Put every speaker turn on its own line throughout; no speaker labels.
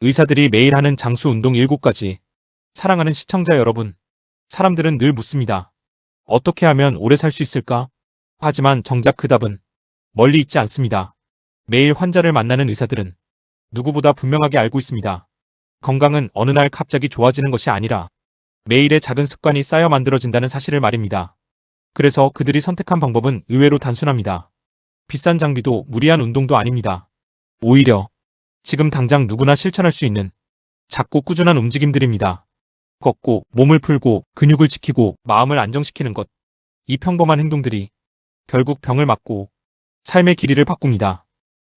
의사들이 매일 하는 장수 운동 7가지. 사랑하는 시청자 여러분, 사람들은 늘 묻습니다. 어떻게 하면 오래 살 수 있을까? 하지만 정작 그 답은 멀리 있지 않습니다. 매일 환자를 만나는 의사들은 누구보다 분명하게 알고 있습니다. 건강은 어느 날 갑자기 좋아지는 것이 아니라 매일의 작은 습관이 쌓여 만들어진다는 사실을 말입니다. 그래서 그들이 선택한 방법은 의외로 단순합니다. 비싼 장비도 무리한 운동도 아닙니다. 오히려 지금 당장 누구나 실천할 수 있는 작고 꾸준한 움직임들입니다. 걷고, 몸을 풀고, 근육을 지키고, 마음을 안정시키는 것. 이 평범한 행동들이 결국 병을 막고 삶의 길이를 바꿉니다.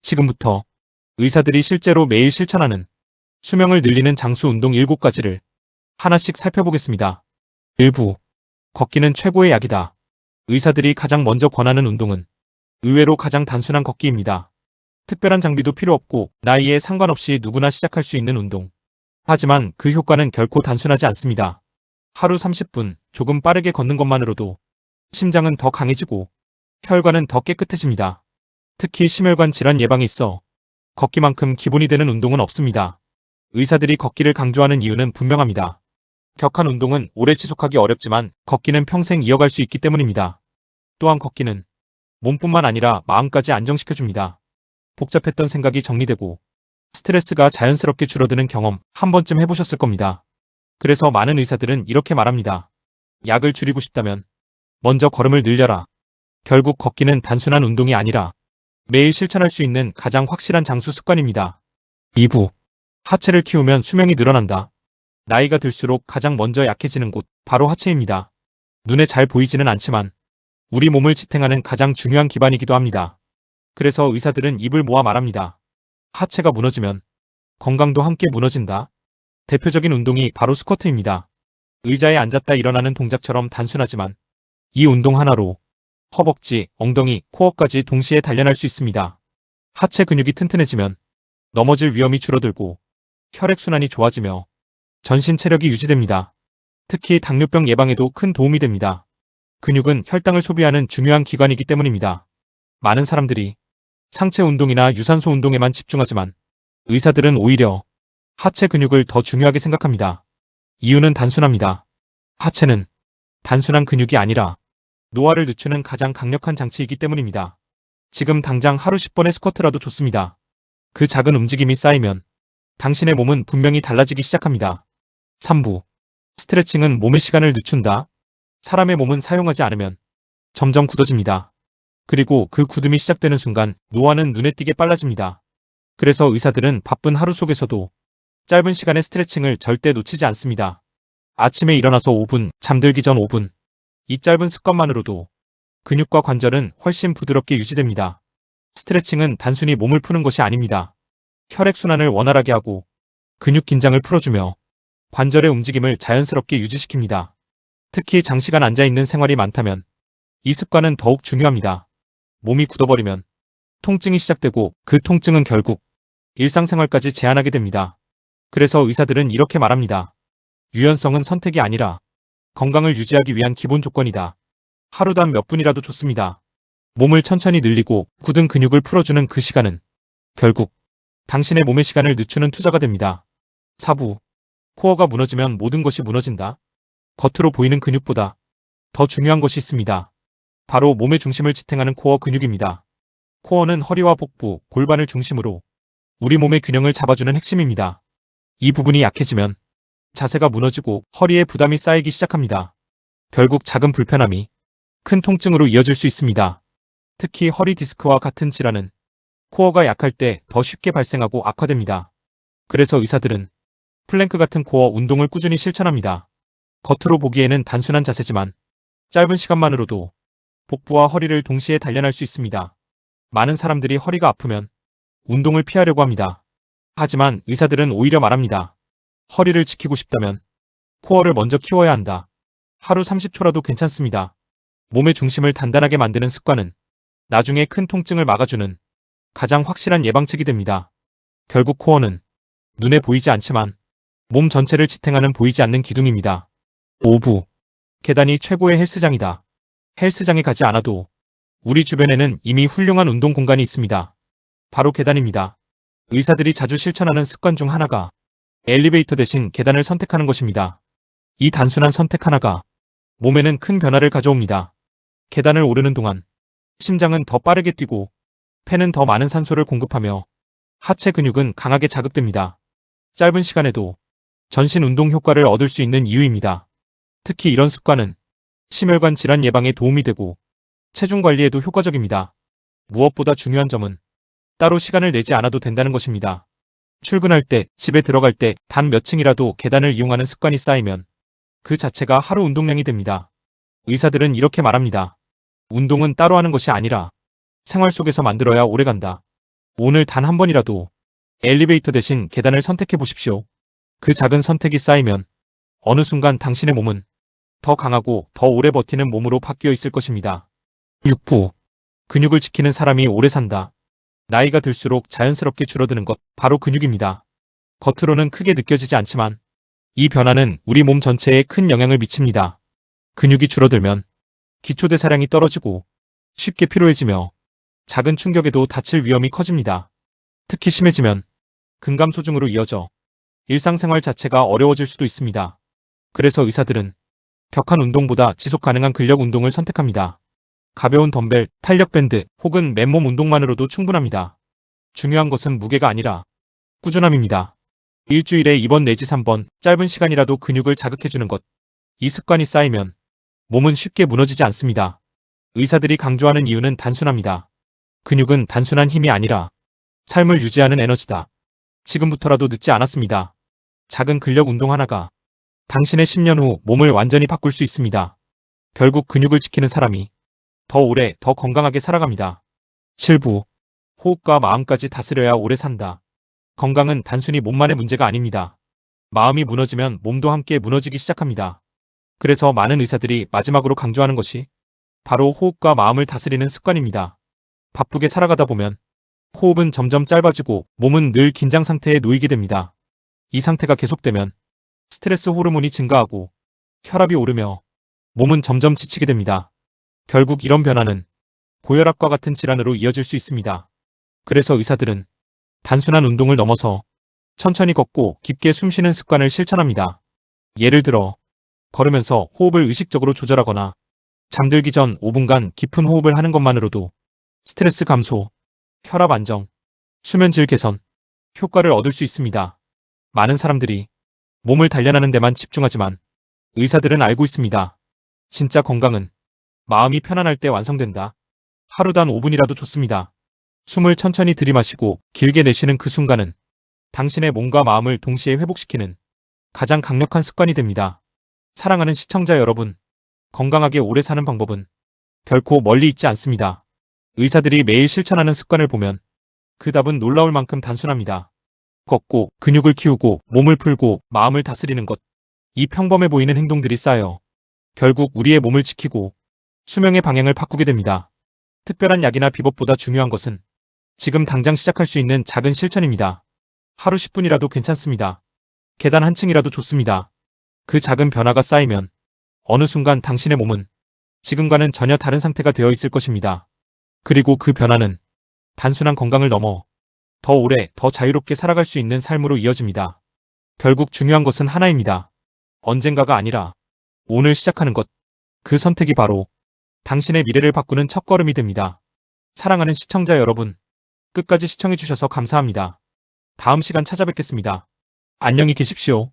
지금부터 의사들이 실제로 매일 실천하는 수명을 늘리는 장수 운동 7가지를 하나씩 살펴보겠습니다. 일부, 걷기는 최고의 약이다. 의사들이 가장 먼저 권하는 운동은 의외로 가장 단순한 걷기입니다. 특별한 장비도 필요 없고 나이에 상관없이 누구나 시작할 수 있는 운동. 하지만 그 효과는 결코 단순하지 않습니다. 하루 30분 조금 빠르게 걷는 것만으로도 심장은 더 강해지고 혈관은 더 깨끗해집니다. 특히 심혈관 질환 예방에 있어 걷기만큼 기본이 되는 운동은 없습니다. 의사들이 걷기를 강조하는 이유는 분명합니다. 격한 운동은 오래 지속하기 어렵지만 걷기는 평생 이어갈 수 있기 때문입니다. 또한 걷기는 몸뿐만 아니라 마음까지 안정시켜줍니다. 복잡했던 생각이 정리되고 스트레스가 자연스럽게 줄어드는 경험 한 번쯤 해보셨을 겁니다. 그래서 많은 의사들은 이렇게 말합니다. 약을 줄이고 싶다면 먼저 걸음을 늘려라. 결국 걷기는 단순한 운동이 아니라 매일 실천할 수 있는 가장 확실한 장수 습관입니다. 2부. 하체를 키우면 수명이 늘어난다. 나이가 들수록 가장 먼저 약해지는 곳 바로 하체입니다. 눈에 잘 보이지는 않지만 우리 몸을 지탱하는 가장 중요한 기반이기도 합니다. 그래서 의사들은 입을 모아 말합니다. 하체가 무너지면 건강도 함께 무너진다. 대표적인 운동이 바로 스쿼트입니다. 의자에 앉았다 일어나는 동작처럼 단순하지만 이 운동 하나로 허벅지, 엉덩이, 코어까지 동시에 단련할 수 있습니다. 하체 근육이 튼튼해지면 넘어질 위험이 줄어들고 혈액순환이 좋아지며 전신 체력이 유지됩니다. 특히 당뇨병 예방에도 큰 도움이 됩니다. 근육은 혈당을 소비하는 중요한 기관이기 때문입니다. 많은 사람들이 상체 운동이나 유산소 운동에만 집중하지만 의사들은 오히려 하체 근육을 더 중요하게 생각합니다. 이유는 단순합니다. 하체는 단순한 근육이 아니라 노화를 늦추는 가장 강력한 장치이기 때문입니다. 지금 당장 하루 10번의 스쿼트라도 좋습니다. 그 작은 움직임이 쌓이면 당신의 몸은 분명히 달라지기 시작합니다. 3부. 스트레칭은 몸의 시간을 늦춘다. 사람의 몸은 사용하지 않으면 점점 굳어집니다. 그리고 그 굳음이 시작되는 순간 노화는 눈에 띄게 빨라집니다. 그래서 의사들은 바쁜 하루 속에서도 짧은 시간의 스트레칭을 절대 놓치지 않습니다. 아침에 일어나서 5분, 잠들기 전 5분. 이 짧은 습관만으로도 근육과 관절은 훨씬 부드럽게 유지됩니다. 스트레칭은 단순히 몸을 푸는 것이 아닙니다. 혈액순환을 원활하게 하고 근육 긴장을 풀어주며 관절의 움직임을 자연스럽게 유지시킵니다. 특히 장시간 앉아있는 생활이 많다면 이 습관은 더욱 중요합니다. 몸이 굳어버리면 통증이 시작되고 그 통증은 결국 일상생활까지 제한하게 됩니다. 그래서 의사들은 이렇게 말합니다. 유연성은 선택이 아니라 건강을 유지하기 위한 기본 조건이다. 하루단 몇 분이라도 좋습니다. 몸을 천천히 늘리고 굳은 근육을 풀어주는 그 시간은 결국 당신의 몸의 시간을 늦추는 투자가 됩니다. 4부. 코어가 무너지면 모든 것이 무너진다. 겉으로 보이는 근육보다 더 중요한 것이 있습니다. 바로 몸의 중심을 지탱하는 코어 근육입니다. 코어는 허리와 복부, 골반을 중심으로 우리 몸의 균형을 잡아주는 핵심입니다. 이 부분이 약해지면 자세가 무너지고 허리에 부담이 쌓이기 시작합니다. 결국 작은 불편함이 큰 통증으로 이어질 수 있습니다. 특히 허리 디스크와 같은 질환은 코어가 약할 때 더 쉽게 발생하고 악화됩니다. 그래서 의사들은 플랭크 같은 코어 운동을 꾸준히 실천합니다. 겉으로 보기에는 단순한 자세지만 짧은 시간만으로도 복부와 허리를 동시에 단련할 수 있습니다. 많은 사람들이 허리가 아프면 운동을 피하려고 합니다. 하지만 의사들은 오히려 말합니다. 허리를 지키고 싶다면 코어를 먼저 키워야 한다. 하루 30초라도 괜찮습니다. 몸의 중심을 단단하게 만드는 습관은 나중에 큰 통증을 막아주는 가장 확실한 예방책이 됩니다. 결국 코어는 눈에 보이지 않지만 몸 전체를 지탱하는 보이지 않는 기둥입니다. 5부. 계단이 최고의 헬스장이다. 헬스장에 가지 않아도 우리 주변에는 이미 훌륭한 운동 공간이 있습니다. 바로 계단입니다. 의사들이 자주 실천하는 습관 중 하나가 엘리베이터 대신 계단을 선택하는 것입니다. 이 단순한 선택 하나가 몸에는 큰 변화를 가져옵니다. 계단을 오르는 동안 심장은 더 빠르게 뛰고 폐는 더 많은 산소를 공급하며 하체 근육은 강하게 자극됩니다. 짧은 시간에도 전신 운동 효과를 얻을 수 있는 이유입니다. 특히 이런 습관은 심혈관 질환 예방에 도움이 되고 체중 관리에도 효과적입니다. 무엇보다 중요한 점은 따로 시간을 내지 않아도 된다는 것입니다. 출근할 때, 집에 들어갈 때 단 몇 층이라도 계단을 이용하는 습관이 쌓이면 그 자체가 하루 운동량이 됩니다. 의사들은 이렇게 말합니다. 운동은 따로 하는 것이 아니라 생활 속에서 만들어야 오래간다. 오늘 단 한 번이라도 엘리베이터 대신 계단을 선택해 보십시오. 그 작은 선택이 쌓이면 어느 순간 당신의 몸은 더 강하고 더 오래 버티는 몸으로 바뀌어 있을 것입니다. 6부. 근육을 지키는 사람이 오래 산다. 나이가 들수록 자연스럽게 줄어드는 것, 바로 근육입니다. 겉으로는 크게 느껴지지 않지만 이 변화는 우리 몸 전체에 큰 영향을 미칩니다. 근육이 줄어들면 기초대사량이 떨어지고 쉽게 피로해지며 작은 충격에도 다칠 위험이 커집니다. 특히 심해지면 근감소증으로 이어져 일상생활 자체가 어려워질 수도 있습니다. 그래서 의사들은 격한 운동보다 지속 가능한 근력 운동을 선택합니다. 가벼운 덤벨, 탄력밴드 혹은 맨몸 운동만으로도 충분합니다. 중요한 것은 무게가 아니라 꾸준함입니다. 일주일에 2번 내지 3번 짧은 시간이라도 근육을 자극해주는 것. 이 습관이 쌓이면 몸은 쉽게 무너지지 않습니다. 의사들이 강조하는 이유는 단순합니다. 근육은 단순한 힘이 아니라 삶을 유지하는 에너지다. 지금부터라도 늦지 않았습니다. 작은 근력 운동 하나가 당신의 10년 후 몸을 완전히 바꿀 수 있습니다. 결국 근육을 지키는 사람이 더 오래, 더 건강하게 살아갑니다. 7부. 호흡과 마음까지 다스려야 오래 산다. 건강은 단순히 몸만의 문제가 아닙니다. 마음이 무너지면 몸도 함께 무너지기 시작합니다. 그래서 많은 의사들이 마지막으로 강조하는 것이 바로 호흡과 마음을 다스리는 습관입니다. 바쁘게 살아가다 보면 호흡은 점점 짧아지고 몸은 늘 긴장 상태에 놓이게 됩니다. 이 상태가 계속되면 스트레스 호르몬이 증가하고 혈압이 오르며 몸은 점점 지치게 됩니다. 결국 이런 변화는 고혈압과 같은 질환으로 이어질 수 있습니다. 그래서 의사들은 단순한 운동을 넘어서 천천히 걷고 깊게 숨쉬는 습관을 실천합니다. 예를 들어 걸으면서 호흡을 의식적으로 조절하거나 잠들기 전 5분간 깊은 호흡을 하는 것만으로도 스트레스 감소, 혈압 안정, 수면 질 개선, 효과를 얻을 수 있습니다. 많은 사람들이 몸을 단련하는 데만 집중하지만 의사들은 알고 있습니다. 진짜 건강은 마음이 편안할 때 완성된다. 하루 단 5분이라도 좋습니다. 숨을 천천히 들이마시고 길게 내쉬는 그 순간은 당신의 몸과 마음을 동시에 회복시키는 가장 강력한 습관이 됩니다. 사랑하는 시청자 여러분, 건강하게 오래 사는 방법은 결코 멀리 있지 않습니다. 의사들이 매일 실천하는 습관을 보면 그 답은 놀라울 만큼 단순합니다. 걷고, 근육을 키우고, 몸을 풀고, 마음을 다스리는 것. 이 평범해 보이는 행동들이 쌓여 결국 우리의 몸을 지키고 수명의 방향을 바꾸게 됩니다. 특별한 약이나 비법보다 중요한 것은 지금 당장 시작할 수 있는 작은 실천입니다. 하루 10분이라도 괜찮습니다. 계단 한 층이라도 좋습니다. 그 작은 변화가 쌓이면 어느 순간 당신의 몸은 지금과는 전혀 다른 상태가 되어 있을 것입니다. 그리고 그 변화는 단순한 건강을 넘어 더 오래, 더 자유롭게 살아갈 수 있는 삶으로 이어집니다. 결국 중요한 것은 하나입니다. 언젠가가 아니라 오늘 시작하는 것. 그 선택이 바로 당신의 미래를 바꾸는 첫걸음이 됩니다. 사랑하는 시청자 여러분, 끝까지 시청해주셔서 감사합니다. 다음 시간 찾아뵙겠습니다. 안녕히 계십시오.